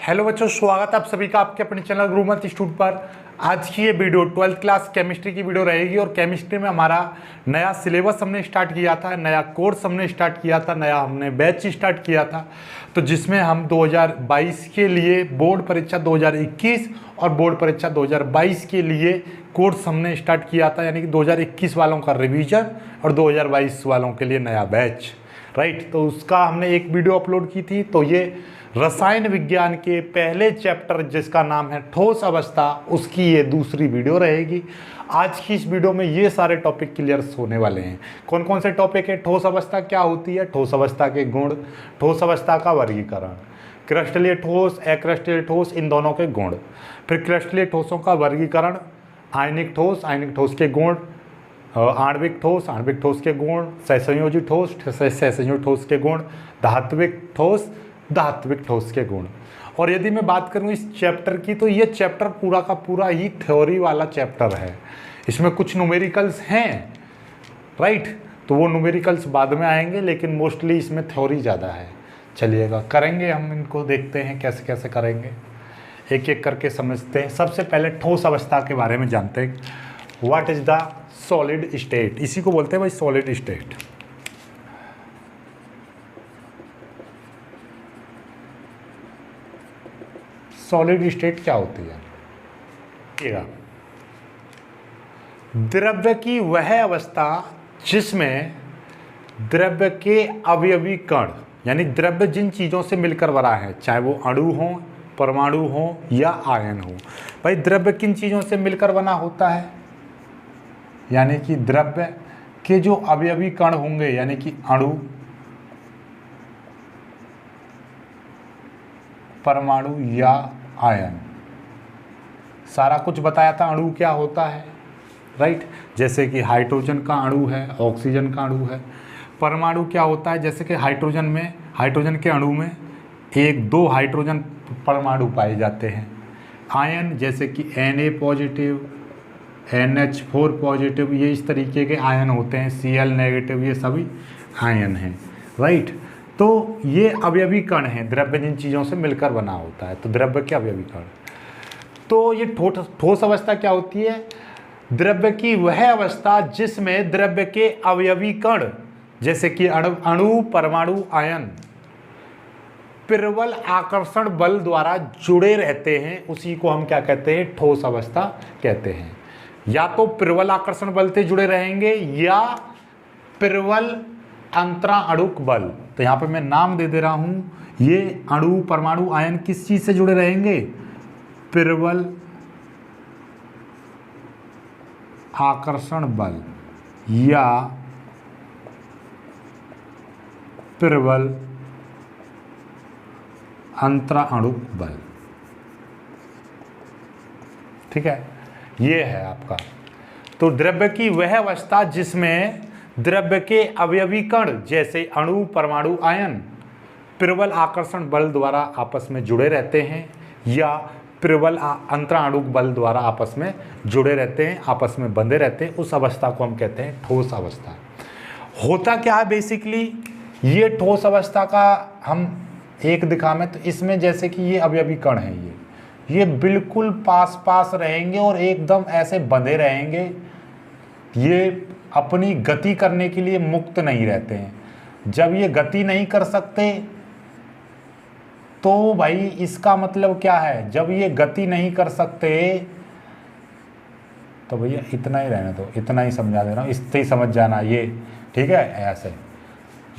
Hello बच्चों, स्वागत है आप सभी का आपके अपने चैनल गुरुमत इंस्टीट्यूट पर। आज की ये वीडियो 12th क्लास केमिस्ट्री की वीडियो रहेगी और केमिस्ट्री में हमारा नया सिलेबस हमने स्टार्ट किया था, नया कोर्स हमने स्टार्ट किया था, नया हमने बैच स्टार्ट किया था। तो जिसमें हम 2022 के लिए बोर्ड परीक्षा 2021 और बोर्ड परीक्षा 2022 के लिए कोर्स हमने स्टार्ट किया था, यानी कि 2021 वालों का रिवीजन और 2022 वालों के लिए नया बैच, राइट। तो उसका हमने एक वीडियो अपलोड की थी। तो ये रसायन विज्ञान के पहले चैप्टर जिसका नाम है ठोस अवस्था, उसकी ये दूसरी वीडियो रहेगी। आज की इस वीडियो में ये सारे टॉपिक क्लियर होने वाले हैं। कौन कौन से टॉपिक है? ठोस अवस्था क्या होती है, ठोस अवस्था के गुण, ठोस अवस्था का वर्गीकरण, क्रिस्टलीय ठोस, अक्रिस्टलीय ठोस, इन दोनों के गुण, फिर क्रिस्टलीय ठोसों का वर्गीकरण, आयनिक ठोस के गुण, आणविक ठोस के गुण, सहसंयोजी ठोस ठोस के गुण, धात्विक ठोस के गुण। और यदि मैं बात करूं इस चैप्टर की, तो ये चैप्टर पूरा का पूरा ही थ्योरी वाला चैप्टर है। इसमें कुछ न्यूमेरिकल्स हैं, राइट। तो वो न्यूमेरिकल्स बाद में आएंगे, लेकिन मोस्टली इसमें थ्योरी ज़्यादा है। चलिएगा करेंगे, हम इनको देखते हैं कैसे कैसे करेंगे, एक एक करके समझते हैं। सबसे पहले ठोस अवस्था के बारे में जानते हैं। What is the solid state, इसी को बोलते हैं भाई सॉलिड स्टेट। सॉलिड स्टेट क्या होती है? द्रव्य की वह अवस्था जिसमें द्रव्य के अवयवी कण, यानी द्रव्य जिन चीज़ों से मिलकर बना है, चाहे वो अणु हो, परमाणु हो या आयन हो। भाई द्रव्य किन चीज़ों से मिलकर बना होता है? यानी कि द्रव्य के जो अवयवी कण होंगे, यानी कि अणु, परमाणु या आयन। सारा कुछ बताया था अणु क्या होता है, राइट। जैसे कि हाइड्रोजन का अणु है, ऑक्सीजन का अणु है। परमाणु क्या होता है? जैसे कि हाइड्रोजन के अणु में 1-2 हाइड्रोजन परमाणु पाए जाते हैं। आयन जैसे कि Na पॉजिटिव, NH4 पॉजिटिव, ये इस तरीके के आयन होते हैं। Cl नेगेटिव, ये सभी आयन हैं, राइट। तो ये अवयवी कण हैं, द्रव्य जिन चीज़ों से मिलकर बना होता है, तो द्रव्य के अवयवी कण। तो ये ठोस अवस्था क्या होती है? द्रव्य की वह अवस्था जिसमें द्रव्य के अवयवी कण, जैसे कि अणु, परमाणु, आयन, प्रबल आकर्षण बल द्वारा जुड़े रहते हैं, उसी को हम क्या कहते हैं? ठोस अवस्था कहते हैं। या तो प्रबल आकर्षण बल से जुड़े रहेंगे या प्रबल अंतराणुक बल। तो यहाँ पे मैं नाम दे दे रहा हूँ, ये अणु, परमाणु, आयन किस चीज से जुड़े रहेंगे? प्रबल आकर्षण बल या प्रबल अंतराणुक बल, ठीक है। ये है आपका। तो द्रव्य की वह अवस्था जिसमें द्रव्य के अवयवी कण जैसे अणु, परमाणु, आयन प्रबल आकर्षण बल द्वारा आपस में जुड़े रहते हैं या प्रबल अंतराणुक बल द्वारा आपस में जुड़े रहते हैं, आपस में बंधे रहते हैं, उस अवस्था को हम कहते हैं ठोस अवस्था। होता क्या है बेसिकली? ये ठोस अवस्था का हम एक दिखा में, तो इसमें जैसे कि ये अवयवी कण है, ये बिल्कुल पास पास रहेंगे और एकदम ऐसे बंधे रहेंगे। ये अपनी गति करने के लिए मुक्त नहीं रहते हैं। जब ये गति नहीं कर सकते, तो भाई इसका मतलब क्या है? जब ये गति नहीं कर सकते, तो भैया इतना ही रहना, तो इतना ही समझा दे रहा हूँ, इससे ही समझ जाना ये, ठीक है। ऐसे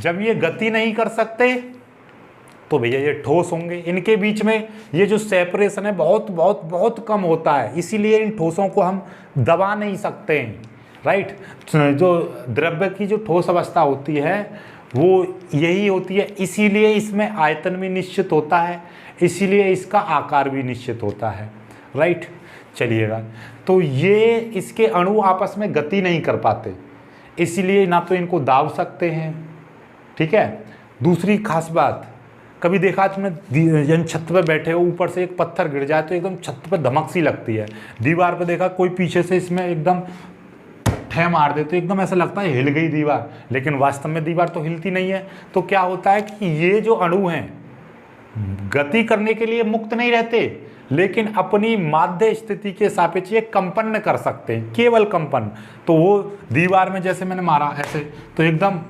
जब ये गति नहीं कर सकते, तो भैया ये ठोस होंगे। इनके बीच में ये जो सेपरेशन है बहुत बहुत बहुत कम होता है, इसीलिए इन ठोसों को हम दबा नहीं सकते हैं, राइट। जो द्रव्य की जो ठोस अवस्था होती है वो यही होती है, इसीलिए इसमें आयतन भी निश्चित होता है, इसीलिए इसका आकार भी निश्चित होता है, राइट। चलिएगा, तो ये इसके अणु आपस में गति नहीं कर पाते, इसीलिए ना तो इनको दाब सकते हैं, ठीक है। दूसरी खास बात, कभी देखा तुमने छत पे बैठे हो, ऊपर से एक पत्थर गिर जाए तो एकदम छत पे धमक सी लगती है। दीवार पे देखा कोई पीछे से इसमें एकदम ठे मार दे तो एकदम ऐसा लगता है हिल गई दीवार, लेकिन वास्तव में दीवार तो हिलती नहीं है। तो क्या होता है कि ये जो अणु हैं गति करने के लिए मुक्त नहीं रहते, लेकिन अपनी माध्य स्थिति के सापेक्ष ये कंपन कर सकते हैं, केवल कंपन। तो वो दीवार में जैसे मैंने मारा ऐसे, तो एकदम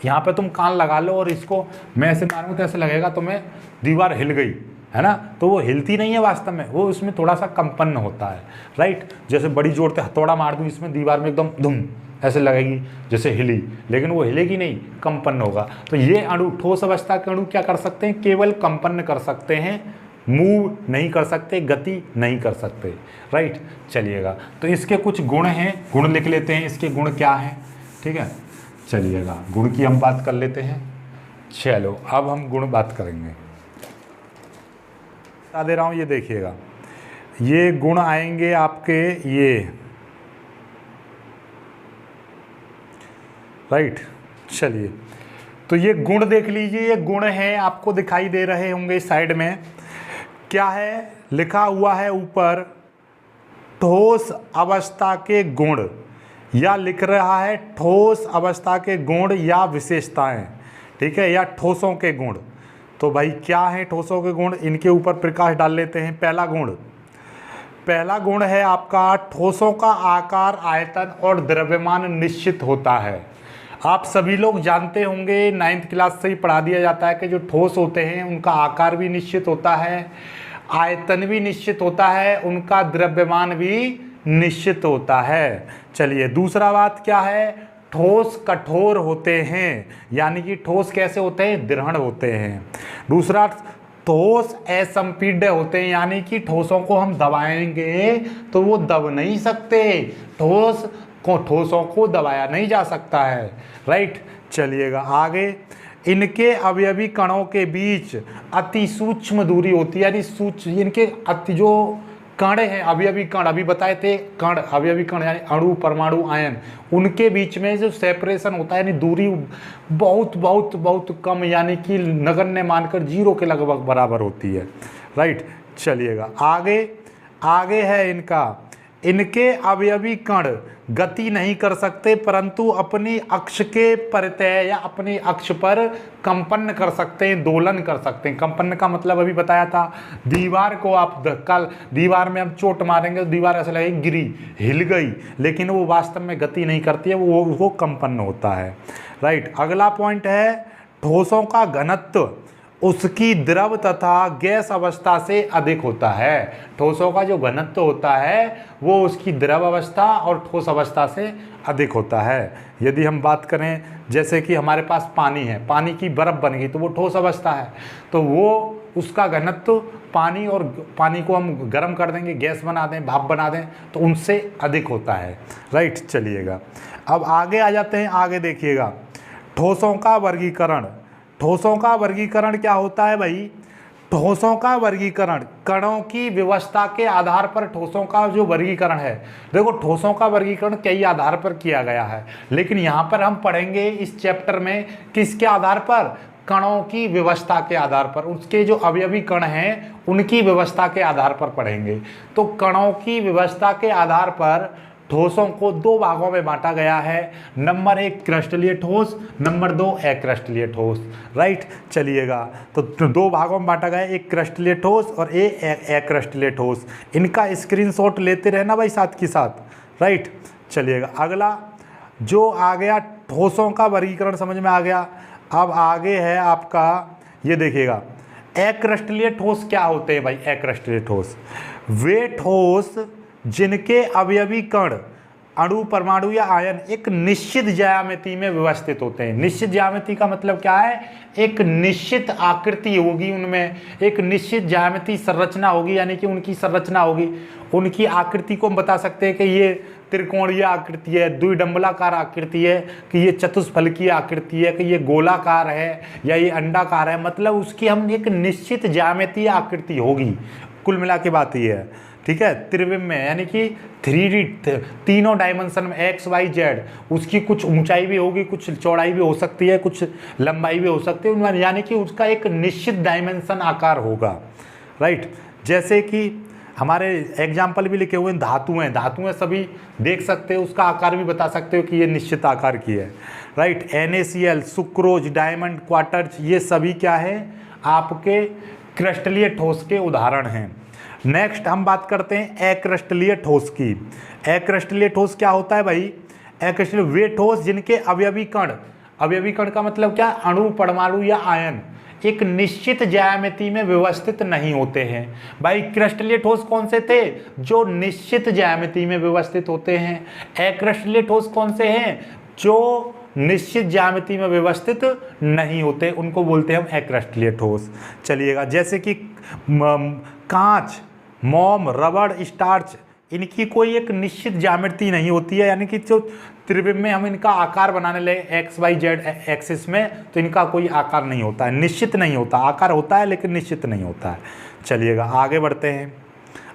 यहाँ पे तुम कान लगा लो और इसको मैं ऐसे मारूंगा तो ऐसे लगेगा तो मैं दीवार हिल गई, है ना। तो वो हिलती नहीं है वास्तव में, वो उसमें थोड़ा सा कंपन होता है, राइट। जैसे बड़ी जोर से हथौड़ा मार दूँ इसमें, दीवार में एकदम धुम ऐसे लगेगी जैसे हिली, लेकिन वो हिलेगी नहीं, कंपन होगा। तो ये अणु, ठोस अवस्था के अणु क्या कर सकते हैं, केवल कंपन कर सकते हैं, मूव नहीं कर सकते, गति नहीं कर सकते, राइट। चलिएगा, तो इसके कुछ गुण हैं, गुण लिख लेते हैं, इसके गुण क्या हैं, ठीक है। चलिएगा, गुण की हम बात कर लेते हैं। चलो अब हम गुण बात करेंगे, बता दे रहा हूँ, ये देखिएगा, ये गुण आएंगे आपके ये, राइट। चलिए, तो ये गुण देख लीजिए, ये गुण हैं, आपको दिखाई दे रहे होंगे साइड में। क्या है लिखा हुआ है ऊपर, ठोस अवस्था के गुण, या लिख रहा है ठोस अवस्था के गुण या विशेषताएं, ठीक है, या ठोसों के गुण। तो भाई क्या है ठोसों के गुण, इनके ऊपर प्रकाश डाल लेते हैं। पहला गुण है आपका, ठोसों का आकार, आयतन और द्रव्यमान निश्चित होता है। आप सभी लोग जानते होंगे, 9th क्लास से ही पढ़ा दिया जाता है कि जो ठोस होते हैं उनका आकार भी निश्चित होता है, आयतन भी निश्चित होता है, उनका द्रव्यमान भी निश्चित होता है। चलिए, दूसरा बात क्या है, ठोस कठोर होते हैं, यानी कि ठोस कैसे होते हैं, दृढ़ होते हैं। दूसरा, ठोस असंपीड्य होते हैं, यानी कि ठोसों को हम दबाएंगे तो वो दब नहीं सकते, ठोसों को दबाया नहीं जा सकता है, राइट। चलिएगा आगे, इनके अवयवी कणों के बीच अति सूक्ष्म दूरी होती है, यानी इनके अति जो कण हैं, अवयवी कण अभी बताए थे, कण अवयवी कण यानी अणु, परमाणु, आयन, उनके बीच में जो सेपरेशन होता है, यानी दूरी बहुत बहुत बहुत कम, यानी कि नगण्य मानकर 0 के लगभग बराबर होती है, राइट। चलिएगा आगे है इनके अवयवी कण गति नहीं कर सकते, परंतु अपनी अक्ष के परितः या अपनी अक्ष पर कंपन कर सकते हैं, दोलन कर सकते हैं। कंपन का मतलब अभी बताया था, दीवार को आप कल दीवार में हम चोट मारेंगे तो दीवार ऐसे लगेगी गिरी, हिल गई, लेकिन वो वास्तव में गति नहीं करती है, वो कंपन होता है, राइट। अगला पॉइंट है, ठोसों का घनत्व उसकी द्रव तथा गैस अवस्था से अधिक होता है। ठोसों का जो घनत्व होता है वो उसकी द्रव अवस्था और ठोस अवस्था से अधिक होता है। यदि हम बात करें, जैसे कि हमारे पास पानी है, पानी की बर्फ़ बन गई तो वो ठोस अवस्था है, तो वो उसका घनत्व पानी को हम गर्म कर देंगे, गैस बना दें, भाप बना दें, तो उनसे अधिक होता है, राइट। चलिएगा, अब आगे आ जाते हैं। आगे देखिएगा, ठोसों का वर्गीकरण। ठोसों का वर्गीकरण क्या होता है भाई, ठोसों का वर्गीकरण कणों की व्यवस्था के आधार पर ठोसों का जो वर्गीकरण है, देखो ठोसों का वर्गीकरण कई आधार पर किया गया है, लेकिन यहाँ पर हम पढ़ेंगे इस चैप्टर में किसके आधार पर, कणों की व्यवस्था के आधार पर, उसके जो अवयवी कण हैं उनकी व्यवस्था के आधार पर पढ़ेंगे। तो कणों की व्यवस्था के आधार पर ठोसों को 2 भागों में बांटा गया है, नंबर 1 क्रिस्टलीय ठोस, नंबर 2 अक्रिस्टलीय ठोस, राइट। चलिएगा, तो 2 भागों में बांटा गया है, एक क्रिस्टलीय ठोस और एक अक्रिस्टलीय ठोस। इनका स्क्रीनशॉट लेते रहना भाई साथ के साथ, राइट। चलिएगा, अगला जो आ गया, ठोसों का वर्गीकरण समझ में आ गया। अब आगे है आपका, ये देखिएगा, अक्रिस्टलीय ठोस क्या होते हैं भाई। अक्रिस्टलीय ठोस वे ठोस जिनके अवयवी कण, अणु, परमाणु या आयन एक निश्चित ज्यामिति में व्यवस्थित होते हैं। निश्चित ज्यामिति का मतलब क्या है, एक निश्चित आकृति होगी, उनमें एक निश्चित ज्यामिति संरचना होगी, यानी कि उनकी संरचना होगी, उनकी आकृति को हम बता सकते हैं कि ये त्रिकोणीय आकृति है, द्विडंबलाकार आकृति है, कि ये चतुष्फलकीय आकृति है, कि ये गोलाकार है या ये अंडाकार है, मतलब उसकी हम एक निश्चित ज्यामितीय आकृति होगी। कुल मिला के बात ये है, ठीक है। त्रिविम में यानी कि 3D, तीनों डायमेंशन में एक्स वाई जेड, उसकी कुछ ऊंचाई भी होगी, कुछ चौड़ाई भी हो सकती है, कुछ लंबाई भी हो सकती है, यानी कि उसका एक निश्चित डायमेंशन आकार होगा, राइट। जैसे कि हमारे एग्जाम्पल भी लिखे हुए हैं, धातुएं सभी देख सकते हो, उसका आकार भी बता सकते हो कि ये निश्चित आकार की है, right. NaCl, sucrose, diamond, quartz, ये सभी क्या है, आपके क्रिस्टलीय ठोस के उदाहरण हैं। नेक्स्ट हम बात करते हैं अक्रिस्टलीय ठोस की। अक्रिस्टलीय ठोस क्या होता है भाई? अक्रिस्टलीय वे ठोस जिनके अवयवी कण का मतलब क्या? अणु, परमाणु या आयन एक निश्चित ज्यामिति में व्यवस्थित नहीं होते हैं। भाई क्रिस्टलीय ठोस कौन से थे? जो निश्चित ज्यामिति में व्यवस्थित होते हैं। अक्रिस्टलीय ठोस कौन से हैं? जो निश्चित ज्यामिति में व्यवस्थित नहीं होते, उनको बोलते हैं हम अक्रिस्टलीय ठोस। चलिएगा, जैसे कि कांच, मोम, रबड़, स्टार्च, इनकी कोई एक निश्चित ज्यामिति नहीं होती है, यानी कि जो त्रिविम में हम इनका आकार बनाने लगे एक्स वाई जेड एक्सिस में, तो इनका कोई आकार नहीं होता है, निश्चित नहीं होता। आकार होता है लेकिन निश्चित नहीं होता है। चलिएगा आगे बढ़ते हैं,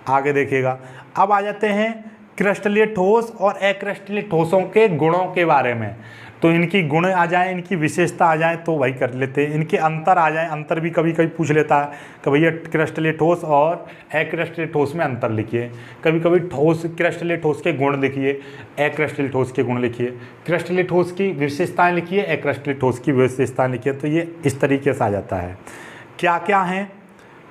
आगे देखिएगा। अब आ जाते हैं क्रिस्टलीय ठोस और अक्रिस्टलीय ठोसों के गुणों के बारे में। तो इनकी गुण आ जाए, इनकी विशेषता आ जाए तो वही कर लेते हैं। इनके अंतर आ जाए, अंतर भी कभी कभी पूछ लेता है कि भैया क्रिस्टलीय ठोस और अक्रिस्टलीय ठोस में अंतर लिखिए। कभी कभी ठोस क्रिस्टलीय ठोस के गुण लिखिए, अक्रिस्टलीय ठोस के गुण लिखिए, क्रिस्टलीय ठोस की विशेषताएं लिखिए, अक्रिस्टलीय ठोस की विशेषताएं लिखिए। तो ये इस तरीके से आ जाता है। क्या क्या है?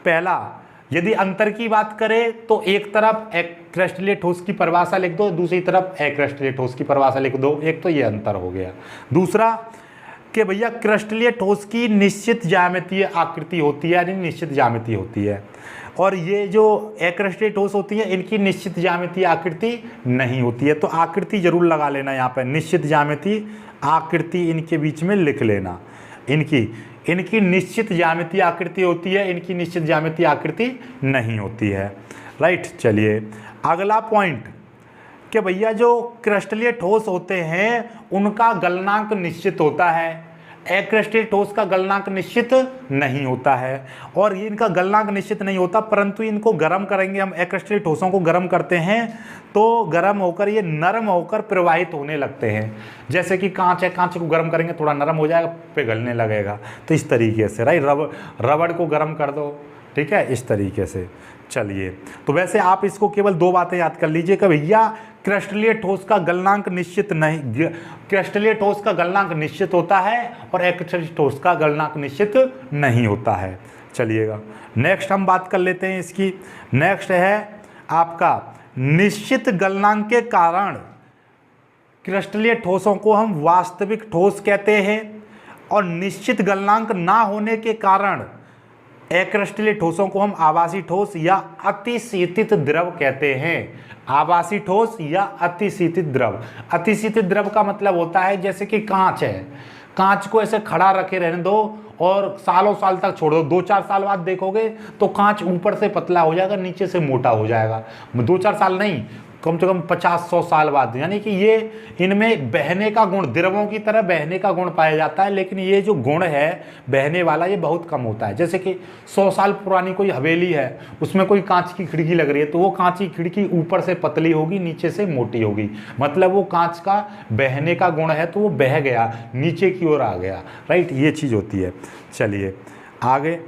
पहला, यदि अंतर की बात करें तो एक तरफ क्रिस्टलीय ठोस की परिभाषा लिख दो, दूसरी तरफ अक्रिस्टलीय ठोस की परिभाषा लिख दो। एक तो ये अंतर हो गया। दूसरा कि भैया क्रिस्टलीय ठोस की निश्चित ज्यामितीय आकृति होती है, यानी निश्चित ज्यामिति होती है, और ये जो अक्रिस्टलीय ठोस होती है इनकी निश्चित ज्यामितीय आकृति नहीं होती है। तो आकृति जरूर लगा लेना यहाँ पर, निश्चित ज्यामिति आकृति इनके बीच में लिख लेना। इनकी निश्चित ज्यामितीय आकृति होती है, इनकी निश्चित ज्यामितीय आकृति नहीं होती है। राइट। चलिए अगला पॉइंट कि भैया जो क्रिस्टलीय ठोस होते हैं उनका गलनांक निश्चित होता है, अक्रिस्टलीय ठोस का गलनांक निश्चित नहीं होता है। और ये इनका गलनांक निश्चित नहीं होता, परंतु इनको गर्म करेंगे हम, अक्रिस्टलीय ठोसों को गर्म करते हैं तो गर्म होकर ये नरम होकर प्रवाहित होने लगते हैं। जैसे कि कांच है, कांच को गर्म करेंगे थोड़ा नरम हो जाएगा, पिघलने लगेगा। तो इस तरीके से राइट, रबड़ को गर्म कर दो, ठीक है, इस तरीके से। चलिए, तो वैसे आप इसको केवल दो बातें याद कर लीजिए कि भैया क्रिस्टलीय ठोस का गलनांक निश्चित नहीं, क्रिस्टलीय ठोस का गलनांक निश्चित होता है और अक्रिस्टलीय ठोस का गलनांक निश्चित नहीं होता है। चलिएगा नेक्स्ट हम बात कर लेते हैं इसकी। नेक्स्ट है आपका निश्चित गलनांक के कारण क्रिस्टलीय ठोसों को हम वास्तविक ठोस कहते हैं, और निश्चित गलनांक ना होने के कारण अक्रिस्टलीय ठोसों को हम आभासी ठोस या अतिशीतित द्रव कहते हैं। आभासी ठोस या अतिशीतित द्रव। अतिशीतित द्रव का मतलब होता है जैसे कि कांच है, कांच को ऐसे खड़ा रखे रहने दो और सालों साल तक छोड़ दो, 2-4 साल बाद देखोगे तो कांच ऊपर से पतला हो जाएगा, नीचे से मोटा हो जाएगा। 2-4 साल नहीं, कम से कम 50-100 साल बाद। यानी कि ये इनमें बहने का गुण, द्रवों की तरह बहने का गुण पाया जाता है, लेकिन ये जो गुण है बहने वाला ये बहुत कम होता है। जैसे कि 100 साल पुरानी कोई हवेली है, उसमें कोई कांच की खिड़की लग रही है, तो वो कांच की खिड़की ऊपर से पतली होगी, नीचे से मोटी होगी, मतलब वो कांच का बहने का गुण है, तो वो बह गया, नीचे की ओर आ गया। राइट, ये चीज़ होती है। चलिए आगे,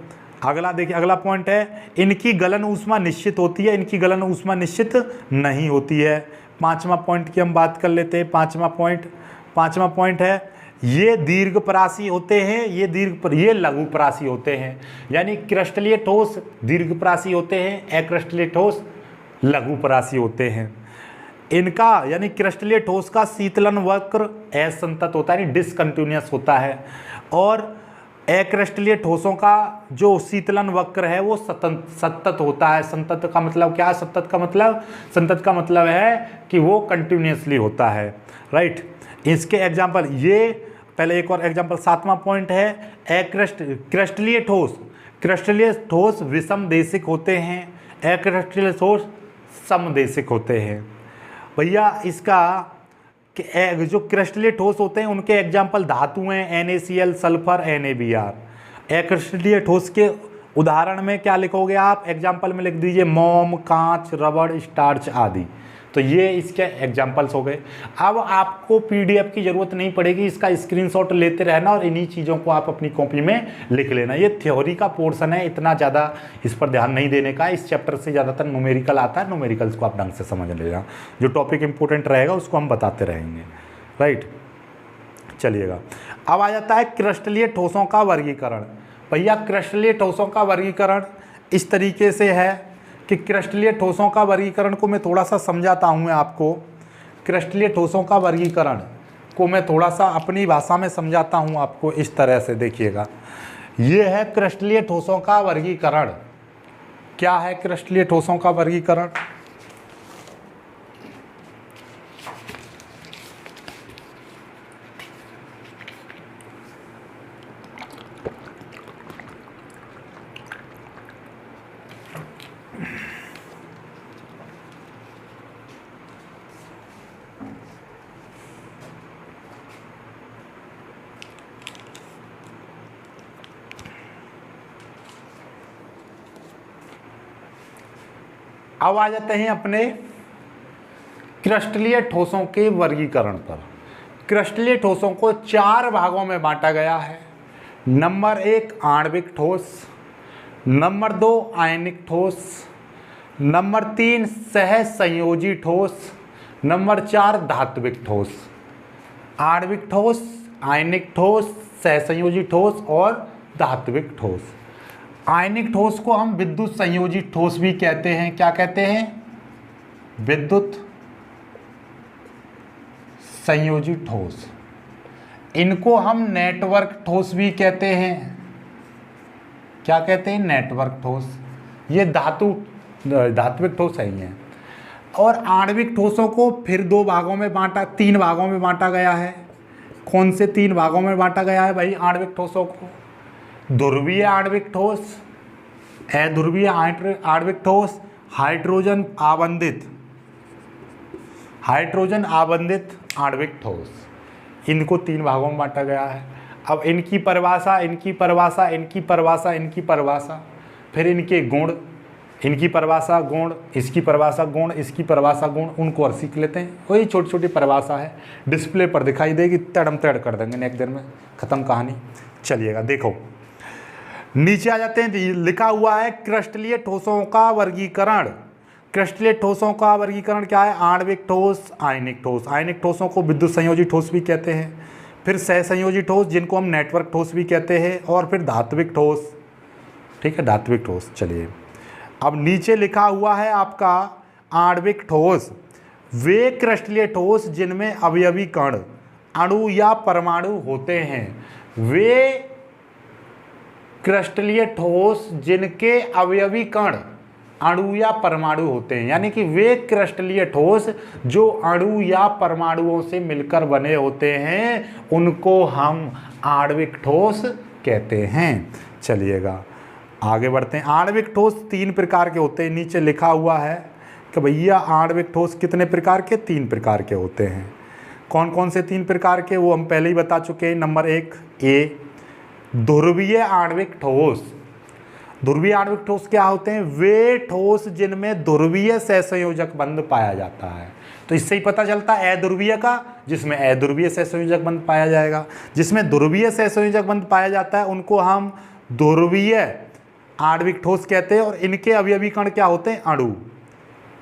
अगला देखिए, अगला पॉइंट है इनकी गलन ऊष्मा निश्चित होती है, इनकी गलन ऊष्मा निश्चित नहीं होती है। पांचवा पॉइंट की हम बात कर लेते हैं। पांचवा पॉइंट है ये दीर्घपरासी होते हैं, ये लघुपरासी होते हैं। यानी क्रिस्टलीय ठोस दीर्घपरासी होते हैं, अक्रिस्टलीय ठोस लघुपरासी होते हैं। इनका यानी क्रिस्टलीय ठोस का शीतलन वक्र असंतत होता है, यानी डिसकंटिन्यूअस होता है, और अक्रिस्टलीय ठोसों का जो शीतलन वक्र है वो सतत होता है। संतत का मतलब क्या है? संतत का मतलब है कि वो कंटिन्यूअसली होता है। राइट, इसके एग्जांपल ये, पहले एक और एग्जांपल, 7वां पॉइंट है क्रिस्टलीय ठोस विषमदेशिक होते हैं, अक्रिस्टलीय ठोस समदेशिक होते हैं। भैया इसका कि जो क्रिस्टलीय ठोस होते हैं उनके एग्जाम्पल धातु हैं, NaCl, सल्फर, NaBr। अक्रिस्टलीय ठोस के उदाहरण में क्या लिखोगे आप? एग्जाम्पल में लिख दीजिए मोम, कांच, रबड़, स्टार्च आदि। तो ये इसके एग्जाम्पल्स हो गए। अब आपको PDF की ज़रूरत नहीं पड़ेगी, इसका स्क्रीनशॉट लेते रहना और इन्हीं चीज़ों को आप अपनी कॉपी में लिख लेना। ये थ्योरी का पोर्शन है, इतना ज़्यादा इस पर ध्यान नहीं देने का। इस चैप्टर से ज़्यादातर न्यूमेरिकल आता है, न्यूमेरिकल्स को आप ढंग से समझ लेना। जो टॉपिक इंपॉर्टेंट रहेगा उसको हम बताते रहेंगे। राइट, चलिएगा अब आ जाता है क्रिस्टलीय ठोसों का वर्गीकरण। भैया क्रिस्टलीय ठोसों का वर्गीकरण इस तरीके से है कि क्रिस्टलीय ठोसों का वर्गीकरण को मैं थोड़ा सा समझाता हूँ मैं आपको। क्रिस्टलीय ठोसों का वर्गीकरण को मैं थोड़ा सा अपनी भाषा में समझाता हूँ आपको इस तरह से। देखिएगा, ये है क्रिस्टलीय ठोसों का वर्गीकरण। क्या है क्रिस्टलीय ठोसों का वर्गीकरण? अब आ जाते हैं अपने क्रिस्टलीय ठोसों के वर्गीकरण पर। क्रिस्टलीय ठोसों को 4 भागों में बांटा गया है। नंबर 1 आणविक ठोस, नंबर 2 आयनिक ठोस, नंबर 3 सहसंयोजी ठोस, नंबर 4 धात्विक ठोस। आणविक ठोस, आयनिक ठोस, सहसंयोजी ठोस और धात्विक ठोस। आयनिक ठोस को हम विद्युत संयोजी ठोस भी कहते हैं। क्या कहते हैं? विद्युत संयोजी ठोस। इनको हम नेटवर्क ठोस भी कहते हैं। क्या कहते हैं? नेटवर्क ठोस। ये धात्विक ठोस है ये। और आणविक ठोसों को फिर 3 भागों में बांटा गया है। कौन से 3 भागों में बांटा गया है भाई आणविक ठोसों को? ध्रुवीय आणविक ठोस, अध्रुवीय आणविक ठोस, हाइड्रोजन आबंधित आणविक ठोस। इनको 3 भागों में बांटा गया है। अब इनकी परिभाषा, फिर इनके गुण, इनकी परिभाषा गुण, इसकी परिभाषा गुण, इसकी परिभाषा गुण, उनको और सीख लेते हैं। वही छोटी छोटी परिभाषा है, डिस्प्ले पर दिखाई देगी, तड़म तड़ कर देंगे एक देर में, खत्म कहानी। चलिएगा, देखो नीचे आ जाते हैं। लिखा हुआ है क्रिस्टलीय ठोसों का वर्गीकरण। क्रिस्टलीय ठोसों का वर्गीकरण क्या है? आणविक ठोस, आयनिक ठोस। आयनिक ठोसों को विद्युत संयोजी ठोस भी कहते हैं। फिर सहसंयोजी ठोस, जिनको हम नेटवर्क ठोस भी कहते हैं। और फिर धात्विक ठोस। ठीक है, धात्विक ठोस। चलिए, अब नीचे लिखा हुआ है आपका आणविक ठोस, वे क्रिस्टलीय ठोस जिनमें अवयवी कण, अणु या परमाणु होते हैं। वे क्रिस्टलीय ठोस जिनके अवयवी कण, अणु या परमाणु होते हैं, यानी कि वे क्रिस्टलीय ठोस जो अणु या परमाणुओं से मिलकर बने होते हैं, उनको हम आणविक ठोस कहते हैं। चलिएगा आगे बढ़ते हैं। आणविक ठोस 3 प्रकार के होते हैं। नीचे लिखा हुआ है कि भैया आणविक ठोस कितने प्रकार के? 3 प्रकार के होते हैं। कौन कौन से 3 प्रकार के, वो हम पहले ही बता चुके हैं। नंबर 1 ए ध्रुवीय आणविक ठोस। ध्रुवीय आणविक ठोस क्या होते हैं? वे ठोस जिनमें ध्रुवीय सहसंयोजक बंध पाया जाता है। तो इससे ही पता चलता है अध्रुवीय का, जिसमें अध्रुवीय सहसंयोजक बंध पाया जाएगा। जिसमें ध्रुवीय सहसंयोजक बंध पाया जाता है उनको हम ध्रुवीय आणविक ठोस कहते हैं। और इनके अवयवी कण क्या होते हैं? अणु।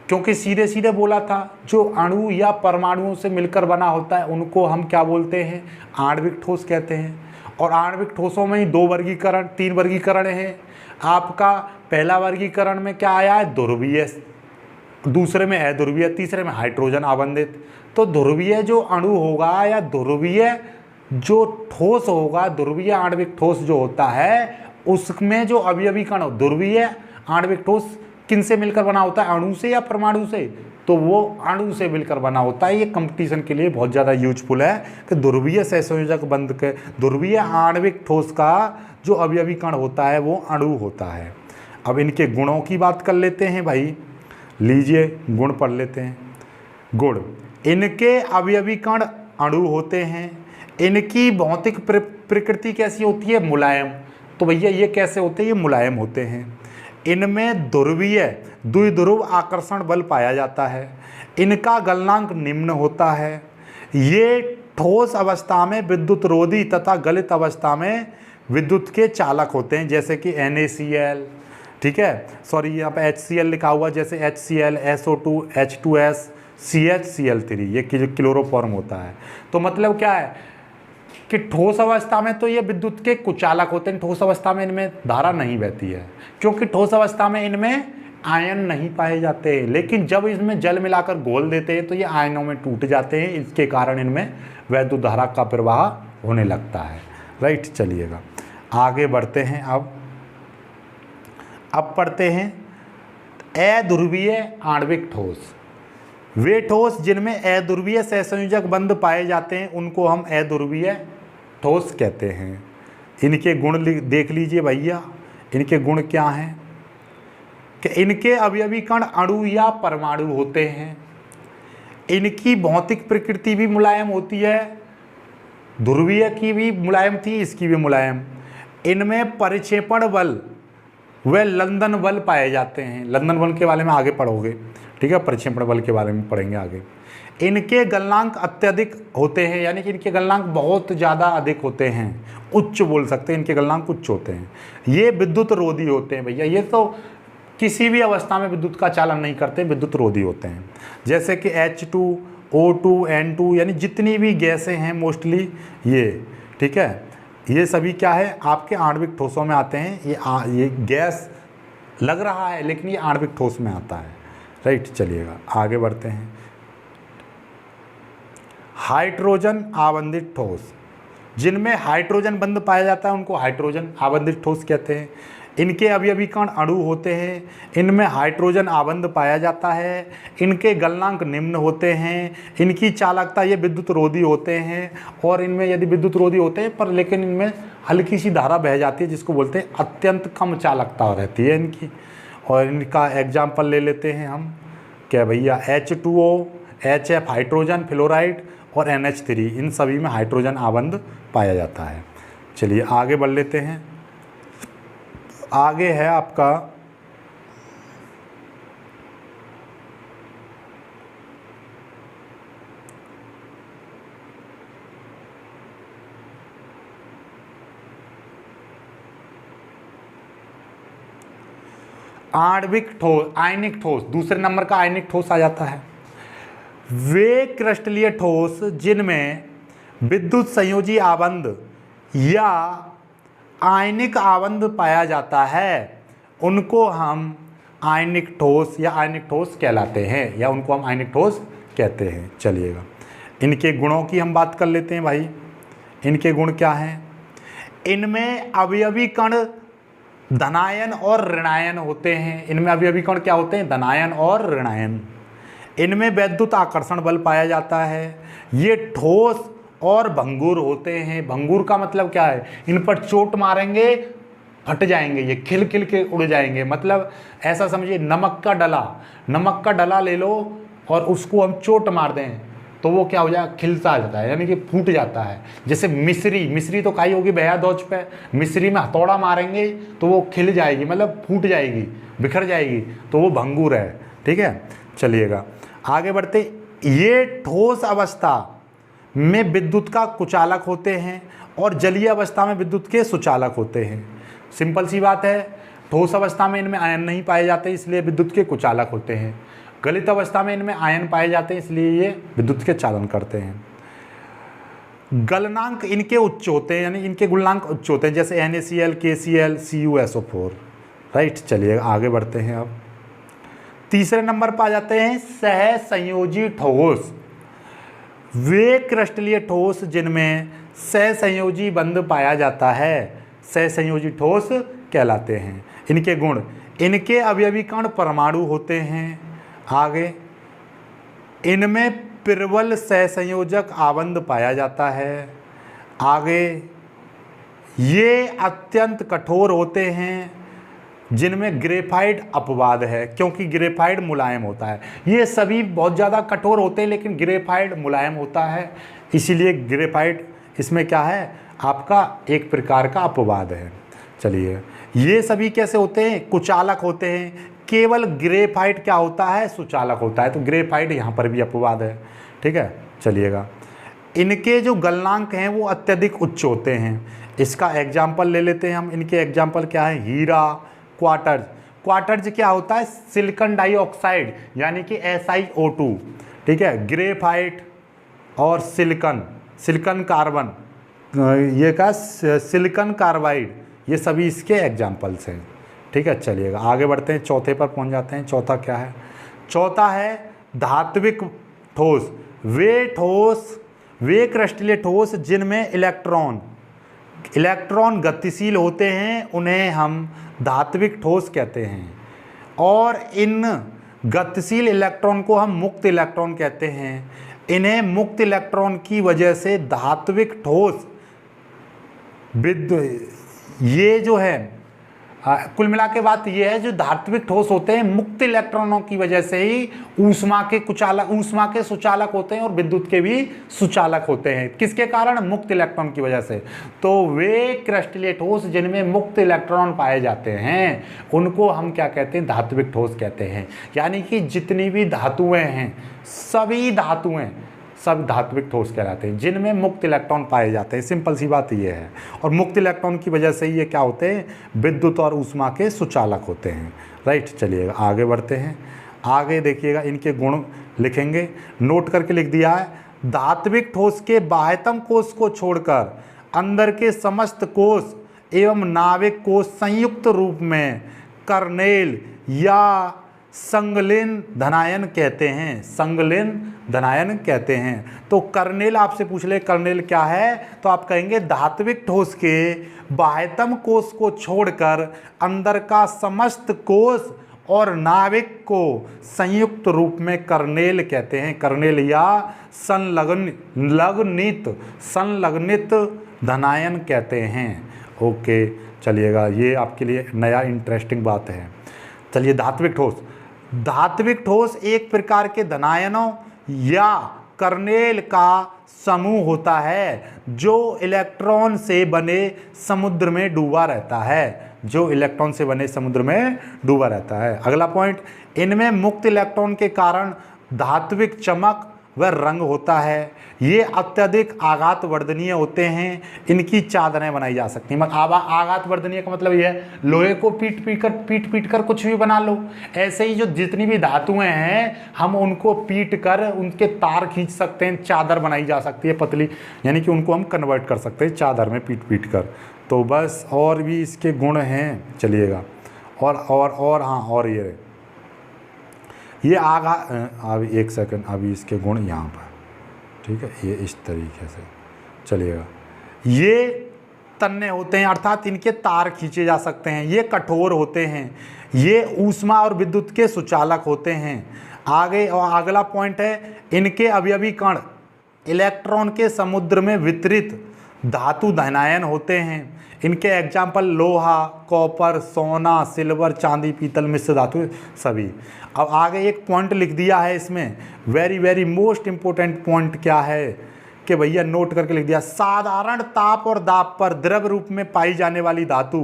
क्योंकि सीधे सीधे बोला था, जो अणु या परमाणुओं से मिलकर बना होता है उनको हम क्या बोलते हैं? आणविक ठोस कहते हैं। और आणविक ठोसों में ही 3 वर्गीकरण हैं। आपका पहला वर्गीकरण में क्या आया है? ध्रुवीय, दूसरे में अध्रुवीय, तीसरे में हाइड्रोजन आबंधित। तो ध्रुवीय जो अणु होगा या ध्रुवीय जो ठोस होगा, ध्रुवीय आणविक ठोस जो होता है, उसमें जो अवयवी कण, ध्रुवीय आणविक ठोस किनसे मिलकर बना होता है? अणु से या परमाणु से? तो वो अणु से मिलकर बना होता है। ये कंपटीशन के लिए बहुत ज़्यादा यूजफुल है कि ध्रुवीय सहसंयोजक बंध के, ध्रुवीय आणविक ठोस का जो अवयवी कण होता है वो अणु होता है। अब इनके गुणों की बात कर लेते हैं भाई। लीजिए गुण पढ़ लेते हैं। गुण, इनके अवयवी कण अणु होते हैं। इनकी भौतिक प्रकृति कैसी होती है? मुलायम। तो भैया ये कैसे होते हैं? ये मुलायम होते हैं। इनमें ध्रुवीय द्विध्रुव आकर्षण बल पाया जाता है। इनका गलनांक निम्न होता है। ये ठोस अवस्था में विद्युत रोधी तथा गलित अवस्था में विद्युत के चालक होते हैं, जैसे कि NaCl, ठीक है, सॉरी यहाँ पे HCl लिखा हुआ, जैसे HCl, SO2, H2S, CH, Cl3, ये क्लोरोफॉर्म होता है। तो मतलब क्या है कि ठोस अवस्था में तो ये विद्युत के कुचालक होते हैं, ठोस अवस्था में इनमें धारा नहीं बहती है, क्योंकि ठोस अवस्था में इनमें आयन नहीं पाए जाते। लेकिन जब इसमें जल मिलाकर घोल देते हैं तो ये आयनों में टूट जाते हैं, इसके कारण इनमें वैद्युत धारा का प्रवाह होने लगता है। राइट, चलिएगा आगे बढ़ते हैं। अब पढ़ते हैं अध्रुवीय आणविक ठोस। वे ठोस जिनमें अध्रुवीय सहसंयोजक बंध पाए जाते हैं उनको हम अध्रुवीय ठोस कहते हैं। इनके गुण देख लीजिए भैया, इनके गुण क्या हैं कि इनके अवयवी कण अणु या परमाणु होते हैं। इनकी भौतिक प्रकृति भी मुलायम होती है, ध्रुवीय की भी मुलायम थी, इसकी भी मुलायम। इनमें परिक्षेपण बल व लंदन बल पाए जाते हैं। लंदन बल के बारे में आगे पढ़ोगे, ठीक है, परिक्षेपण बल के बारे में पढ़ेंगे आगे। इनके गलनांक अत्यधिक होते हैं, यानी कि इनके गलनांक बहुत ज़्यादा अधिक होते हैं, उच्च बोल सकते हैं, इनके गलनांक उच्च होते हैं। ये विद्युत रोधी होते हैं भैया, ये तो किसी भी अवस्था में विद्युत का चालन नहीं करते, विद्युत रोधी होते हैं। जैसे कि H2O2 N2 यानी जितनी भी गैसें हैं मोस्टली ये, ठीक है, ये सभी क्या है आपके आणविक ठोसों में आते हैं। ये गैस लग रहा है लेकिन ये आणविक ठोस में आता है। राइट, चलिएगा आगे बढ़ते हैं। हाइड्रोजन आबंधित ठोस, जिनमें हाइड्रोजन बंध पाया जाता है उनको हाइड्रोजन आबंधित ठोस कहते हैं। इनके अवयवी कण अणु होते हैं, इनमें हाइड्रोजन आबंध पाया जाता है। इनके गलनांक निम्न होते हैं, इनकी चालकता, ये विद्युत रोधी होते हैं। और इनमें यदि विद्युत रोधी होते हैं पर लेकिन इनमें हल्की सी धारा बह जाती है, जिसको बोलते हैं अत्यंत कम चालकता रहती है इनकी। और इनका एग्जाम्पल ले लेते हैं हम, क्या भैया, H2O, HF हाइड्रोजन फ्लोराइड और NH3, इन सभी में हाइड्रोजन आबंध पाया जाता है। चलिए आगे बढ़ लेते हैं। आगे है आपका आणविक ठोस, आयनिक ठोस, दूसरे नंबर का आयनिक ठोस आ जाता है। वे क्रिस्टलीय ठोस जिनमें विद्युत संयोजी आबंध या आयनिक आबंध पाया जाता है उनको हम आयनिक ठोस या आयनिक ठोस कहलाते हैं, या उनको हम आयनिक ठोस कहते हैं। चलिएगा इनके गुणों की हम बात कर लेते हैं भाई। इनके गुण क्या हैं? इनमें अवयवी कण धनायन और ऋणायन होते हैं। इनमें अवयवी कण क्या होते हैं? धनायन और ऋणायन। इनमें वैद्युत आकर्षण बल पाया जाता है। ये ठोस और भंगुर होते हैं। भंगुर का मतलब क्या है? इन पर चोट मारेंगे फट जाएंगे, ये खिल खिल के उड़ जाएंगे। मतलब ऐसा समझिए नमक का डला ले लो और उसको हम चोट मार दें तो वो क्या हो जाएगा? खिलता आ जाता है, यानी कि फूट जाता है। जैसे मिश्री तो खाई होगी भैया दौच पे, मिश्री में हथौड़ा मारेंगे तो वो खिल जाएगी, मतलब फूट जाएगी, बिखर जाएगी, तो वो भंगुर है। ठीक है, चलिएगा आगे बढ़ते। ये ठोस अवस्था में विद्युत का कुचालक होते हैं और जलीय अवस्था में विद्युत के सुचालक होते हैं। सिंपल सी बात है, ठोस अवस्था में इनमें आयन नहीं पाए जाते इसलिए विद्युत के कुचालक होते हैं। गलित अवस्था में इनमें आयन पाए जाते हैं इसलिए ये विद्युत के चालन करते हैं। गलनांक इनके उच्च होते हैं, यानी इनके गुणनांक उच्च होते हैं, जैसे NaCl, KCl, CuSO4। राइट, चलिए आगे बढ़ते हैं। अब तीसरे नंबर पर आ जाते हैं सहसंयोजी ठोस। वे क्रिस्टलीय ठोस जिनमें सहसंयोजी बंध पाया जाता है सहसंयोजी ठोस कहलाते हैं। इनके गुण, इनके अवयवी कण परमाणु होते हैं। आगे, इनमें प्रबल सहसंयोजक आबंध पाया जाता है। आगे, ये अत्यंत कठोर होते हैं जिनमें ग्रेफाइट अपवाद है, क्योंकि ग्रेफाइट मुलायम होता है। ये सभी बहुत ज़्यादा कठोर होते हैं लेकिन ग्रेफाइट मुलायम होता है, इसीलिए ग्रेफाइट इसमें क्या है? आपका एक प्रकार का अपवाद है। चलिए, ये सभी कैसे होते हैं? कुचालक होते हैं। केवल ग्रेफाइट क्या होता है? सुचालक होता है, तो ग्रेफाइट यहाँ पर भी अपवाद है। ठीक है, चलिएगा इनके जो गलनांक हैं वो अत्यधिक उच्च होते हैं। इसका एग्जाम्पल ले लेते हैं हम। इनके एग्जाम्पल क्या है? हीरा, क्वार्टर्ज क्या होता है? सिलिकॉन डाइऑक्साइड यानी कि SiO2। ठीक है, ग्रेफाइट और सिलिकॉन कार्बन, ये का सिलिकॉन कार्बाइड, ये सभी इसके एग्जाम्पल्स हैं। ठीक है, चलिएगा आगे बढ़ते हैं, चौथे पर पहुंच जाते हैं। चौथा क्या है? चौथा है धात्विक ठोस। वे क्रिस्टलीय ठोस जिनमें इलेक्ट्रॉन गतिशील होते हैं उन्हें हम धात्विक ठोस कहते हैं, और इन गतिशील इलेक्ट्रॉन को हम मुक्त इलेक्ट्रॉन कहते हैं। इन्हें मुक्त इलेक्ट्रॉन की वजह से धात्विक ठोस ये जो है कुल मिला के बात ये है, जो धात्विक ठोस होते हैं मुक्त इलेक्ट्रॉनों की वजह से ही ऊष्मा के सुचालक होते हैं और विद्युत के भी सुचालक होते हैं। किसके कारण? मुक्त इलेक्ट्रॉन की वजह से। तो वे क्रिस्टलीय ठोस जिनमें मुक्त इलेक्ट्रॉन पाए जाते हैं उनको हम क्या कहते हैं? धात्विक ठोस कहते हैं। यानी कि जितनी भी धातुएं हैं, सब धात्विक ठोस कहलाते हैं जिनमें मुक्त इलेक्ट्रॉन पाए जाते हैं। सिंपल सी बात ये है, और मुक्त इलेक्ट्रॉन की वजह से ये क्या होते हैं? विद्युत और ऊष्मा के सुचालक होते हैं। राइट, चलिएगा आगे बढ़ते हैं। आगे देखिएगा, इनके गुण लिखेंगे, नोट करके लिख दिया है। धात्विक ठोस के बाह्यतम कोष को छोड़कर अंदर के समस्त कोष एवं नाभिक कोष संयुक्त रूप में कर्नेल या संगलीन धनायन कहते हैं। तो कर्नेल आपसे पूछ ले कर्नेल क्या है, तो आप कहेंगे धात्विक ठोस के बाह्यतम कोष को छोड़कर अंदर का समस्त कोष और नाभिक को संयुक्त रूप में कर्नेल कहते हैं। कर्नेल या संलग्नित धनायन कहते हैं। ओके, चलिएगा, ये आपके लिए नया इंटरेस्टिंग बात है। चलिए, धात्विक ठोस एक प्रकार के धनायनों या कर्नेल का समूह होता है जो इलेक्ट्रॉन से बने समुद्र में डूबा रहता है। अगला पॉइंट, इनमें मुक्त इलेक्ट्रॉन के कारण धात्विक चमक व रंग होता है। ये अत्यधिक आघात वर्धनीय होते हैं। इनकी चादरें बनाई जा सकती हैं। आघात वर्धनीय का मतलब ये है लोहे को पीट कर कुछ भी बना लो। ऐसे ही जो जितनी भी धातुएं हैं हम उनको पीट कर उनके तार खींच सकते हैं, चादर बनाई जा सकती है पतली, यानी कि उनको हम कन्वर्ट कर सकते हैं चादर में पीट कर। तो बस और भी इसके गुण हैं, चलिएगा और हाँ, और ये अभी एक सेकंड, अभी इसके गुण यहाँ पर, ठीक है, ये इस तरीके से, चलिएगा। ये तन्ने होते हैं, अर्थात इनके तार खींचे जा सकते हैं। ये कठोर होते हैं। ये ऊष्मा और विद्युत के सुचालक होते हैं। आगे और अगला पॉइंट है, इनके अवयवी कण इलेक्ट्रॉन के समुद्र में वितरित धातु धनायन होते हैं। इनके एग्जाम्पल लोहा, कॉपर, सोना, सिल्वर, चांदी, पीतल, मिश्र धातु सभी। अब आगे एक पॉइंट लिख दिया है इसमें, वेरी मोस्ट इम्पोर्टेंट पॉइंट क्या है कि भैया नोट करके लिख दिया, साधारण ताप और दाब पर द्रव रूप में पाई जाने वाली धातु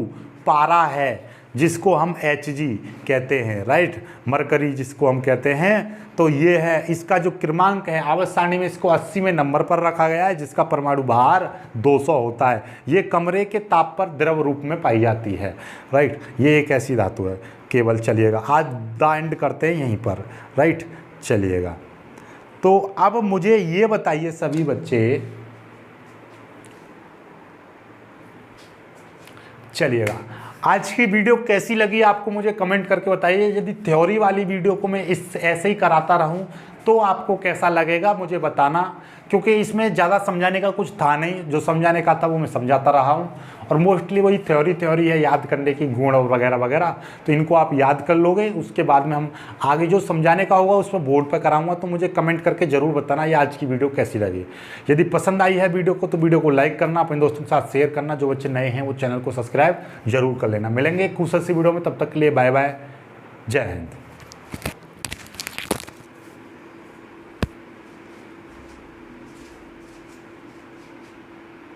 पारा है, जिसको हम Hg कहते हैं। राइट, मरकरी जिसको हम कहते हैं। तो ये है, इसका जो क्रमांक है आवर्त सारणी में इसको 80 में नंबर पर रखा गया है, जिसका परमाणु भार 200 होता है। ये कमरे के ताप पर द्रव रूप में पाई जाती है। राइट, ये एक ऐसी धातु है केवल। चलिएगा, आज द एंड करते हैं यहीं पर। राइट, चलिएगा। तो अब मुझे ये बताइए सभी बच्चे, चलिएगा, आज की वीडियो कैसी लगी आपको मुझे कमेंट करके बताइए। यदि थ्योरी वाली वीडियो को मैं ऐसे ही कराता रहूं तो आपको कैसा लगेगा मुझे बताना, क्योंकि इसमें ज़्यादा समझाने का कुछ था नहीं। जो समझाने का था वो मैं समझाता रहा हूं, और मोस्टली वही थ्योरी है, याद करने की गुण वगैरह। तो इनको आप याद कर लोगे, उसके बाद में हम आगे जो समझाने का होगा उस पर बोर्ड पर कराऊंगा। तो मुझे कमेंट करके ज़रूर बताना ये आज की वीडियो कैसी लगी। यदि पसंद आई है वीडियो को तो वीडियो को लाइक करना, अपने दोस्तों के साथ शेयर करना। जो बच्चे नए हैं वो चैनल को सब्सक्राइब जरूर कर लेना। मिलेंगे एक खूबसूरत सी वीडियो में, तब तक के लिए बाय बाय, जय हिंद।